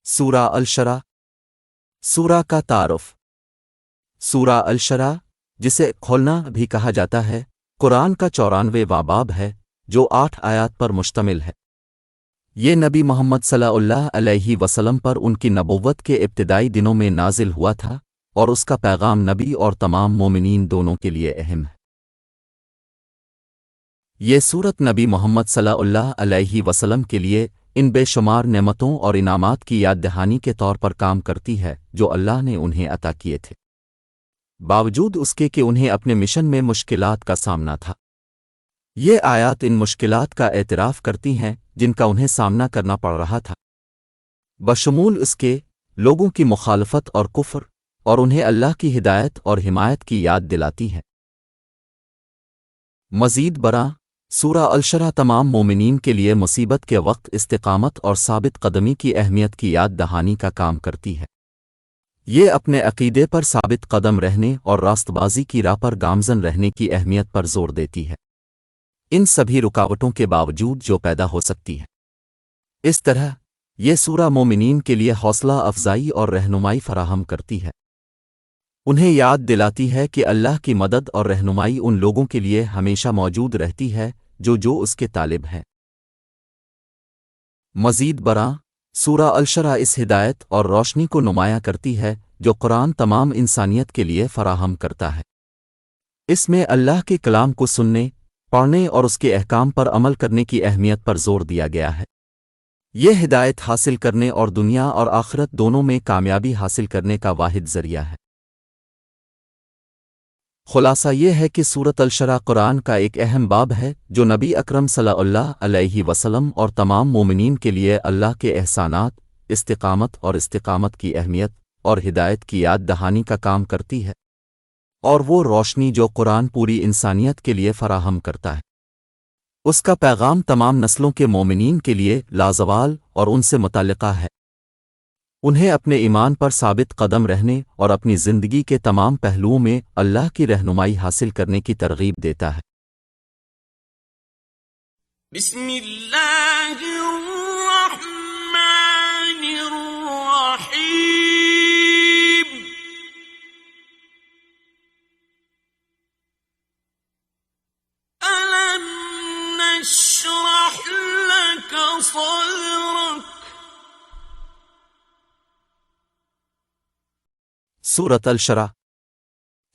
سورہ الشرح۔ سورہ کا تعارف۔ سورہ الشرح، جسے کھولنا بھی کہا جاتا ہے، قرآن کا 94واں باب ہے جو 8 آیات پر مشتمل ہے۔ یہ نبی محمد صلی اللہ علیہ وسلم پر ان کی نبوت کے ابتدائی دنوں میں نازل ہوا تھا، اور اس کا پیغام نبی اور تمام مومنین دونوں کے لیے اہم ہے۔ یہ سورت نبی محمد صلی اللہ علیہ وسلم کے لیے ان بے شمار نعمتوں اور انعامات کی یاد دہانی کے طور پر کام کرتی ہے جو اللہ نے انہیں عطا کیے تھے، باوجود اس کے کہ انہیں اپنے مشن میں مشکلات کا سامنا تھا۔ یہ آیات ان مشکلات کا اعتراف کرتی ہیں جن کا انہیں سامنا کرنا پڑ رہا تھا، بشمول اس کے لوگوں کی مخالفت اور کفر، اور انہیں اللہ کی ہدایت اور حمایت کی یاد دلاتی ہے۔ مزید برآں، سورہ الشرح تمام مومنین کے لیے مصیبت کے وقت استقامت اور ثابت قدمی کی اہمیت کی یاد دہانی کا کام کرتی ہے۔ یہ اپنے عقیدے پر ثابت قدم رہنے اور راست بازی کی راہ پر گامزن رہنے کی اہمیت پر زور دیتی ہے، ان سبھی رکاوٹوں کے باوجود جو پیدا ہو سکتی ہے۔ اس طرح یہ سورہ مومنین کے لیے حوصلہ افزائی اور رہنمائی فراہم کرتی ہے، انہیں یاد دلاتی ہے کہ اللہ کی مدد اور رہنمائی ان لوگوں کے لیے ہمیشہ موجود رہتی ہے جو اس کے طالب ہیں۔ مزید برآں، سورہ الشرح اس ہدایت اور روشنی کو نمایاں کرتی ہے جو قرآن تمام انسانیت کے لیے فراہم کرتا ہے۔ اس میں اللہ کے کلام کو سننے، پڑھنے اور اس کے احکام پر عمل کرنے کی اہمیت پر زور دیا گیا ہے۔ یہ ہدایت حاصل کرنے اور دنیا اور آخرت دونوں میں کامیابی حاصل کرنے کا واحد ذریعہ ہے۔ خلاصہ یہ ہے کہ سورۃ الشرح قرآن کا ایک اہم باب ہے جو نبی اکرم صلی اللہ علیہ وسلم اور تمام مومنین کے لیے اللہ کے احسانات، استقامت کی اہمیت اور ہدایت کی یاد دہانی کا کام کرتی ہے، اور وہ روشنی جو قرآن پوری انسانیت کے لیے فراہم کرتا ہے، اس کا پیغام تمام نسلوں کے مومنین کے لیے لازوال اور ان سے متعلقہ ہے۔ انہیں اپنے ایمان پر ثابت قدم رہنے اور اپنی زندگی کے تمام پہلوؤں میں اللہ کی رہنمائی حاصل کرنے کی ترغیب دیتا ہے۔ بسم اللہ الرحمن الرحیم۔ أَلَمْ نَشْرَحْ لَكَ صَدْرَكَ۔ سورۃ الشرح،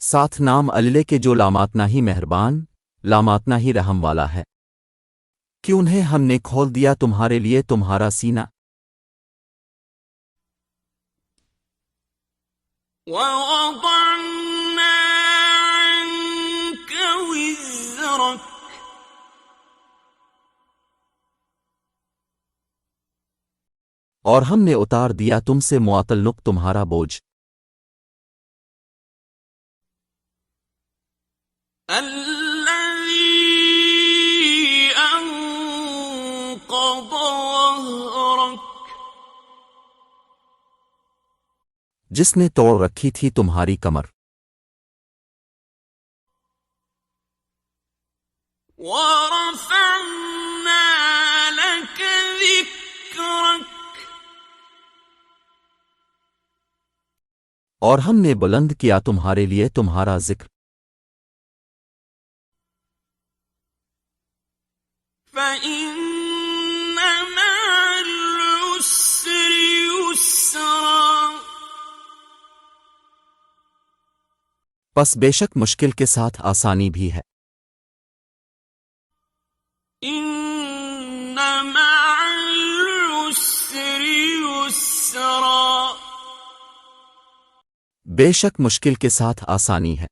7 نام اللہ کے جو لاماتنا ہی مہربان، لاماتنا ہی رحم والا ہے، کہ انہیں ہم نے کھول دیا تمہارے لیے تمہارا سینہ، وَوَضَعْنَا عَنكَ وِزْرَكَ۔ اور ہم نے اتار دیا تم سے معتلق تمہارا بوجھ، الَّذِي أَنقَضَ ظَهْرَكَ۔ جس نے توڑ رکھی تھی تمہاری کمر، وَرَفَعْنَا لَكَ ذِكْرَكَ۔ اور ہم نے بلند کیا تمہارے لیے تمہارا ذکر، فَإِنَّ مَعَ الْعُسْرِ يُسْرًا۔ پس بے شک مشکل کے ساتھ آسانی بھی ہے۔ إِنَّ مَعَ الْعُسْرِ يُسْرًا۔ بے شک مشکل کے ساتھ آسانی ہے۔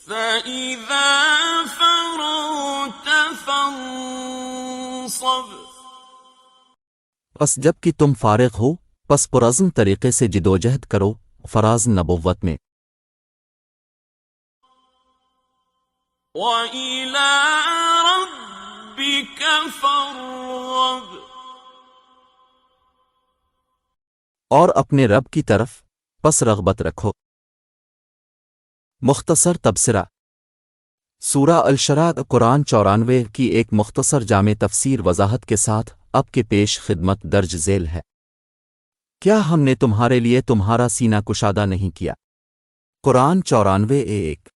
فَإِذَا فَرَغْتَ فَانصَبْ۔ پس جب کہ تم فارغ ہو، پس پرعزم طریقے سے جدوجہد کرو فراز نبوت میں۔ وَإِلَىٰ رَبِّكَ فَارْغَب۔ اور اپنے رب کی طرف پس رغبت رکھو۔ مختصر تبصرہ۔ سورہ الشرع قرآن 94 کی ایک مختصر جامع تفسیر وضاحت کے ساتھ اب کے پیش خدمت درج ذیل ہے۔ کیا ہم نے تمہارے لیے تمہارا سینہ کشادہ نہیں کیا؟ قرآن 94:1۔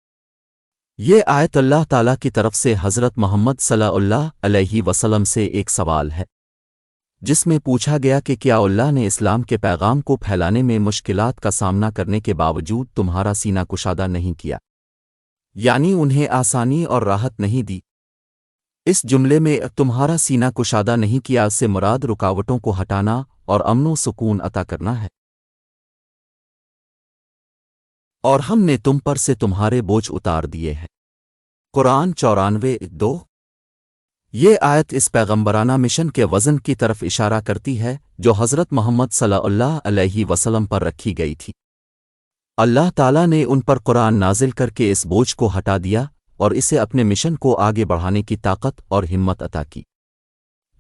یہ آیت اللہ تعالیٰ کی طرف سے حضرت محمد صلی اللہ علیہ وسلم سے ایک سوال ہے، جس میں پوچھا گیا کہ کیا اللہ نے اسلام کے پیغام کو پھیلانے میں مشکلات کا سامنا کرنے کے باوجود تمہارا سینہ کشادہ نہیں کیا، یعنی انہیں آسانی اور راحت نہیں دی؟ اس جملے میں تمہارا سینہ کشادہ نہیں کیا سے مراد رکاوٹوں کو ہٹانا اور امن و سکون عطا کرنا ہے۔ اور ہم نے تم پر سے تمہارے بوجھ اتار دیے ہیں۔ قرآن 94:2۔ یہ آیت اس پیغمبرانہ مشن کے وزن کی طرف اشارہ کرتی ہے جو حضرت محمد صلی اللہ علیہ وسلم پر رکھی گئی تھی۔ اللہ تعالیٰ نے ان پر قرآن نازل کر کے اس بوجھ کو ہٹا دیا اور اسے اپنے مشن کو آگے بڑھانے کی طاقت اور ہمت عطا کی۔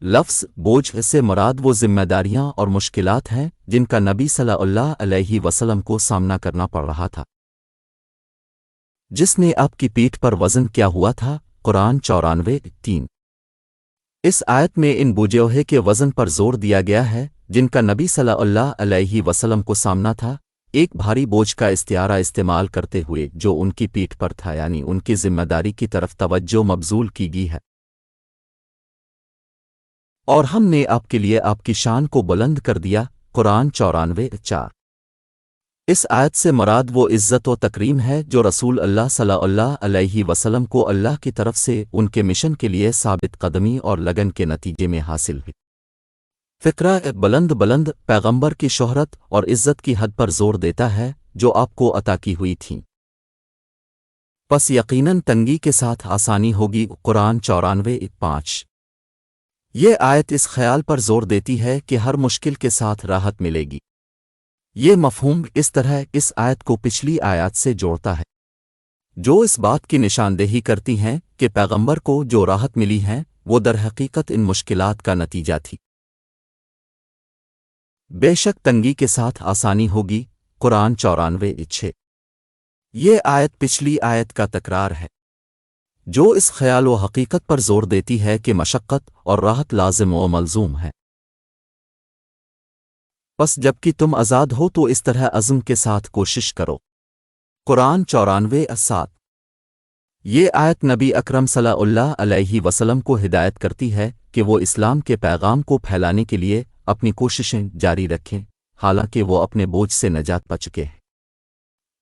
لفظ بوجھ سے مراد وہ ذمہ داریاں اور مشکلات ہیں جن کا نبی صلی اللہ علیہ وسلم کو سامنا کرنا پڑ رہا تھا۔ جس نے آپ کی پیٹھ پر وزن کیا ہوا تھا؟ قرآن 94:3۔ اس آیت میں ان بوجھوں کے وزن پر زور دیا گیا ہے جن کا نبی صلی اللہ علیہ وسلم کو سامنا تھا، ایک بھاری بوجھ کا استعارہ استعمال کرتے ہوئے جو ان کی پیٹھ پر تھا، یعنی ان کی ذمہ داری کی طرف توجہ مبذول کی گئی ہے۔ اور ہم نے آپ کے لیے آپ کی شان کو بلند کر دیا۔ قرآن 94:4۔ اس آیت سے مراد وہ عزت و تکریم ہے جو رسول اللہ صلی اللہ علیہ وسلم کو اللہ کی طرف سے ان کے مشن کے لیے ثابت قدمی اور لگن کے نتیجے میں حاصل ہوئی۔ فقرہ بلند پیغمبر کی شہرت اور عزت کی حد پر زور دیتا ہے جو آپ کو عطا کی ہوئی تھیں، پس یقیناً تنگی کے ساتھ آسانی ہوگی۔ قرآن 94:5۔ یہ آیت اس خیال پر زور دیتی ہے کہ ہر مشکل کے ساتھ راحت ملے گی۔ یہ مفہوم اس طرح اس آیت کو پچھلی آیات سے جوڑتا ہے جو اس بات کی نشاندہی کرتی ہیں کہ پیغمبر کو جو راحت ملی ہیں وہ در حقیقت ان مشکلات کا نتیجہ تھی۔ بے شک تنگی کے ساتھ آسانی ہوگی۔ قرآن 94:6۔ یہ آیت پچھلی آیت کا تکرار ہے جو اس خیال و حقیقت پر زور دیتی ہے کہ مشقت اور راحت لازم و ملزوم ہے۔ پس جبکہ تم آزاد ہو تو اس طرح عزم کے ساتھ کوشش کرو۔ قرآن 94:7۔ یہ آیت نبی اکرم صلی اللہ علیہ وسلم کو ہدایت کرتی ہے کہ وہ اسلام کے پیغام کو پھیلانے کے لیے اپنی کوششیں جاری رکھیں، حالانکہ وہ اپنے بوجھ سے نجات پا چکے ہیں۔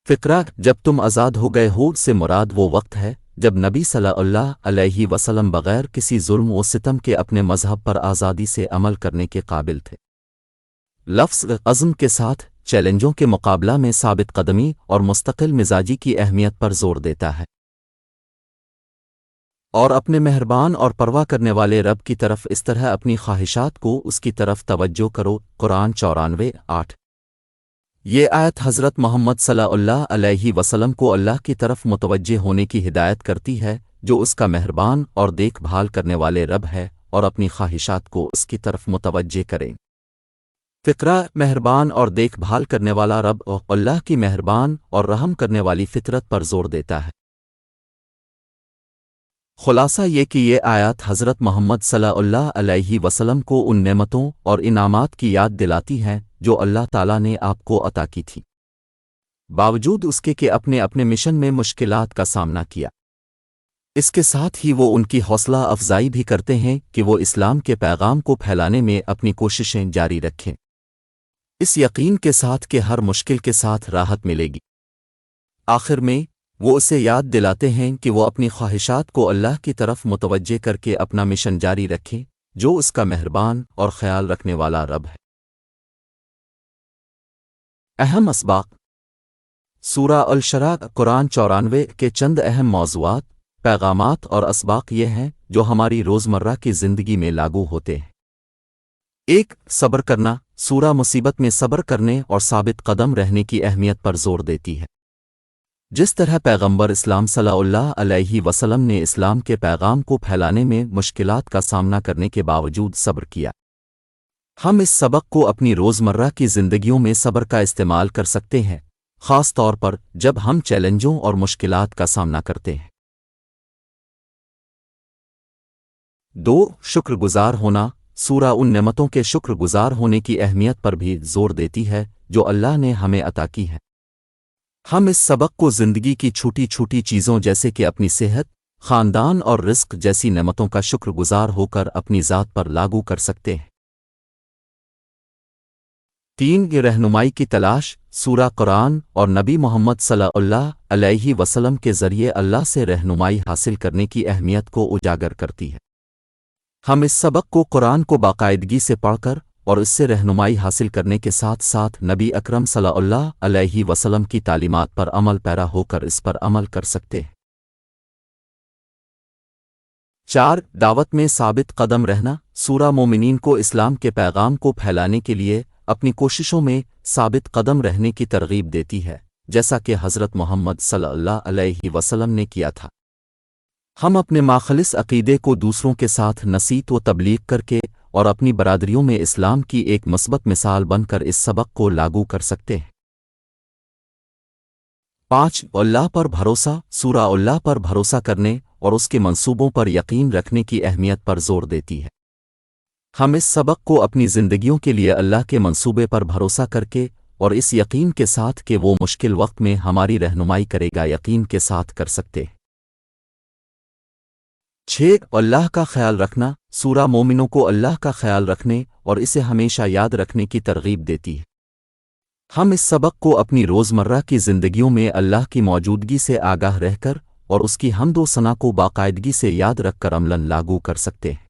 فقرہ جب تم آزاد ہو گئے ہو سے مراد وہ وقت ہے جب نبی صلی اللہ علیہ وسلم بغیر کسی ظلم و ستم کے اپنے مذہب پر آزادی سے عمل کرنے کے قابل تھے۔ لفظ عزم کے ساتھ چیلنجوں کے مقابلہ میں ثابت قدمی اور مستقل مزاجی کی اہمیت پر زور دیتا ہے۔ اور اپنے مہربان اور پرواہ کرنے والے رب کی طرف اس طرح اپنی خواہشات کو اس کی طرف توجہ کرو۔ قرآن 94:8۔ یہ آیت حضرت محمد صلی اللہ علیہ وسلم کو اللہ کی طرف متوجہ ہونے کی ہدایت کرتی ہے جو اس کا مہربان اور دیکھ بھال کرنے والے رب ہے، اور اپنی خواہشات کو اس کی طرف متوجہ کریں۔ فقرہ مہربان اور دیکھ بھال کرنے والا رب اور اللہ کی مہربان اور رحم کرنے والی فطرت پر زور دیتا ہے۔ خلاصہ یہ کہ یہ آیات حضرت محمد صلی اللہ علیہ وسلم کو ان نعمتوں اور انعامات کی یاد دلاتی ہیں جو اللہ تعالیٰ نے آپ کو عطا کی تھی، باوجود اس کے کہ اپنے مشن میں مشکلات کا سامنا کیا۔ اس کے ساتھ ہی وہ ان کی حوصلہ افزائی بھی کرتے ہیں کہ وہ اسلام کے پیغام کو پھیلانے میں اپنی کوششیں جاری رکھیں، اس یقین کے ساتھ کہ ہر مشکل کے ساتھ راحت ملے گی۔ آخر میں وہ اسے یاد دلاتے ہیں کہ وہ اپنی خواہشات کو اللہ کی طرف متوجہ کر کے اپنا مشن جاری رکھیں جو اس کا مہربان اور خیال رکھنے والا رب ہے۔ اہم اسباق۔ سورہ الشرع قرآن 94 کے چند اہم موضوعات، پیغامات اور اسباق یہ ہیں جو ہماری روزمرہ کی زندگی میں لاگو ہوتے ہیں۔ 1. صبر کرنا۔ سورہ مصیبت میں صبر کرنے اور ثابت قدم رہنے کی اہمیت پر زور دیتی ہے۔ جس طرح پیغمبر اسلام صلی اللہ علیہ وسلم نے اسلام کے پیغام کو پھیلانے میں مشکلات کا سامنا کرنے کے باوجود صبر کیا، ہم اس سبق کو اپنی روزمرہ کی زندگیوں میں صبر کا استعمال کر سکتے ہیں، خاص طور پر جب ہم چیلنجوں اور مشکلات کا سامنا کرتے ہیں۔ 2. شکر گزار ہونا. سورہ ان نعمتوں کے شکر گزار ہونے کی اہمیت پر بھی زور دیتی ہے جو اللہ نے ہمیں عطا کی ہے. ہم اس سبق کو زندگی کی چھوٹی چھوٹی چیزوں جیسے کہ اپنی صحت، خاندان اور رزق جیسی نعمتوں کا شکر گزار ہو کر اپنی ذات پر لاگو کر سکتے ہیں. 3. رہنمائی کی تلاش. سورہ قرآن اور نبی محمد صلی اللہ علیہ وسلم کے ذریعے اللہ سے رہنمائی حاصل کرنے کی اہمیت کو اجاگر کرتی ہے. ہم اس سبق کو قرآن کو باقاعدگی سے پڑھ کر اور اس سے رہنمائی حاصل کرنے کے ساتھ ساتھ نبی اکرم صلی اللہ علیہ وسلم کی تعلیمات پر عمل پیرا ہو کر اس پر عمل کر سکتے ہیں. 4. دعوت میں ثابت قدم رہنا. سورہ مومنین کو اسلام کے پیغام کو پھیلانے کے لیے اپنی کوششوں میں ثابت قدم رہنے کی ترغیب دیتی ہے جیسا کہ حضرت محمد صلی اللہ علیہ وسلم نے کیا تھا. ہم اپنے ماخلص عقیدے کو دوسروں کے ساتھ نصیحت و تبلیغ کر کے اور اپنی برادریوں میں اسلام کی ایک مثبت مثال بن کر اس سبق کو لاگو کر سکتے ہیں. 5. اللہ پر بھروسہ. سورہ اللہ پر بھروسہ کرنے اور اس کے منصوبوں پر یقین رکھنے کی اہمیت پر زور دیتی ہے. ہم اس سبق کو اپنی زندگیوں کے لیے اللہ کے منصوبے پر بھروسہ کر کے اور اس یقین کے ساتھ کہ وہ مشکل وقت میں ہماری رہنمائی کرے گا یقین کے ساتھ کر سکتے ہیں. 6. اللہ کا خیال رکھنا. سورہ مومنوں کو اللہ کا خیال رکھنے اور اسے ہمیشہ یاد رکھنے کی ترغیب دیتی ہے. ہم اس سبق کو اپنی روزمرہ کی زندگیوں میں اللہ کی موجودگی سے آگاہ رہ کر اور اس کی حمد و ثنا کو باقاعدگی سے یاد رکھ کر عملاً لاگو کر سکتے ہیں.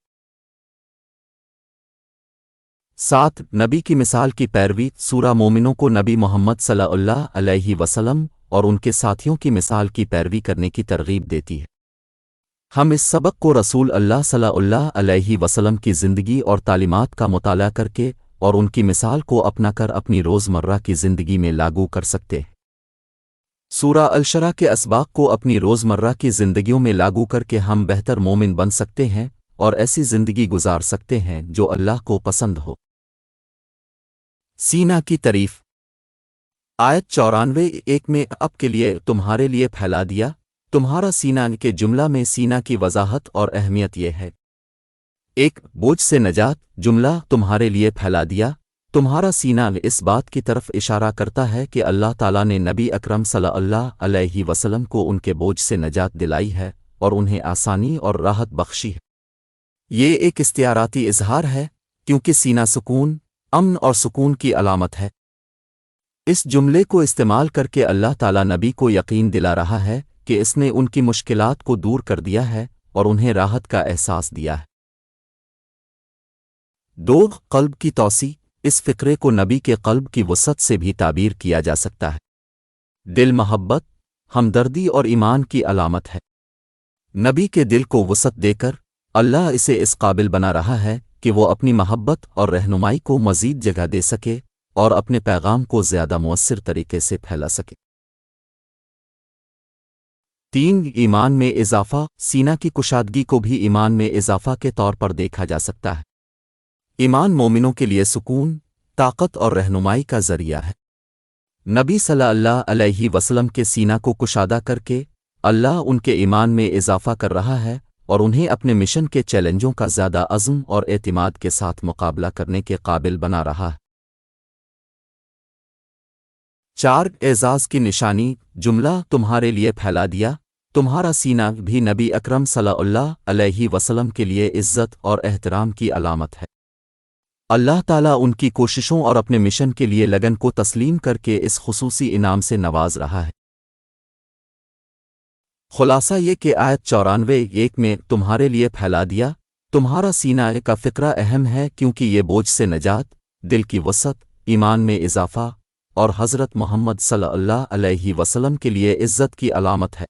7. نبی کی مثال کی پیروی. سورہ مومنوں کو نبی محمد صلی اللہ علیہ وسلم اور ان کے ساتھیوں کی مثال کی پیروی کرنے کی ترغیب دیتی ہے. ہم اس سبق کو رسول اللہ صلی اللہ علیہ وسلم کی زندگی اور تعلیمات کا مطالعہ کر کے اور ان کی مثال کو اپنا کر اپنی روزمرہ کی زندگی میں لاگو کر سکتے ہیں. سورہ الشرح کے اسباق کو اپنی روزمرہ کی زندگیوں میں لاگو کر کے ہم بہتر مومن بن سکتے ہیں اور ایسی زندگی گزار سکتے ہیں جو اللہ کو پسند ہو. سینہ کی تعریف. آیت 94 میں اب کے لیے تمہارے لیے پھیلا دیا تمہارا سینہ کے جملہ میں سینہ کی وضاحت اور اہمیت یہ ہے. 1. بوجھ سے نجات. جملہ تمہارے لیے پھیلا دیا تمہارا سینہ اس بات کی طرف اشارہ کرتا ہے کہ اللہ تعالیٰ نے نبی اکرم صلی اللہ علیہ وسلم کو ان کے بوجھ سے نجات دلائی ہے اور انہیں آسانی اور راحت بخشی ہے. یہ ایک استعاراتی اظہار ہے کیونکہ سینہ سکون، امن اور سکون کی علامت ہے. اس جملے کو استعمال کر کے اللہ تعالیٰ نبی کو یقین دلا رہا ہے کہ اس نے ان کی مشکلات کو دور کر دیا ہے اور انہیں راحت کا احساس دیا ہے. 2. قلب کی توسیع. اس فقرے کو نبی کے قلب کی وسعت سے بھی تعبیر کیا جا سکتا ہے. دل محبت، ہمدردی اور ایمان کی علامت ہے. نبی کے دل کو وسعت دے کر اللہ اسے اس قابل بنا رہا ہے کہ وہ اپنی محبت اور رہنمائی کو مزید جگہ دے سکے اور اپنے پیغام کو زیادہ مؤثر طریقے سے پھیلا سکے. 3. ایمان میں اضافہ. سینہ کی کشادگی کو بھی ایمان میں اضافہ کے طور پر دیکھا جا سکتا ہے. ایمان مومنوں کے لیے سکون، طاقت اور رہنمائی کا ذریعہ ہے. نبی صلی اللہ علیہ وسلم کے سینہ کو کشادہ کر کے اللہ ان کے ایمان میں اضافہ کر رہا ہے اور انہیں اپنے مشن کے چیلنجوں کا زیادہ عزم اور اعتماد کے ساتھ مقابلہ کرنے کے قابل بنا رہا ہے. 4. اعزاز کی نشانی. جملہ تمہارے لیے پھیلا دیا تمہارا سینہ بھی نبی اکرم صلی اللہ علیہ وسلم کے لیے عزت اور احترام کی علامت ہے. اللہ تعالیٰ ان کی کوششوں اور اپنے مشن کے لیے لگن کو تسلیم کر کے اس خصوصی انعام سے نواز رہا ہے. خلاصہ یہ کہ آیت 94 میں تمہارے لیے پھیلا دیا تمہارا سینہ کا فقرہ اہم ہے کیونکہ یہ بوجھ سے نجات، دل کی وسعت، ایمان میں اضافہ اور حضرت محمد صلی اللہ علیہ وسلم کے لیے عزت کی علامت ہے.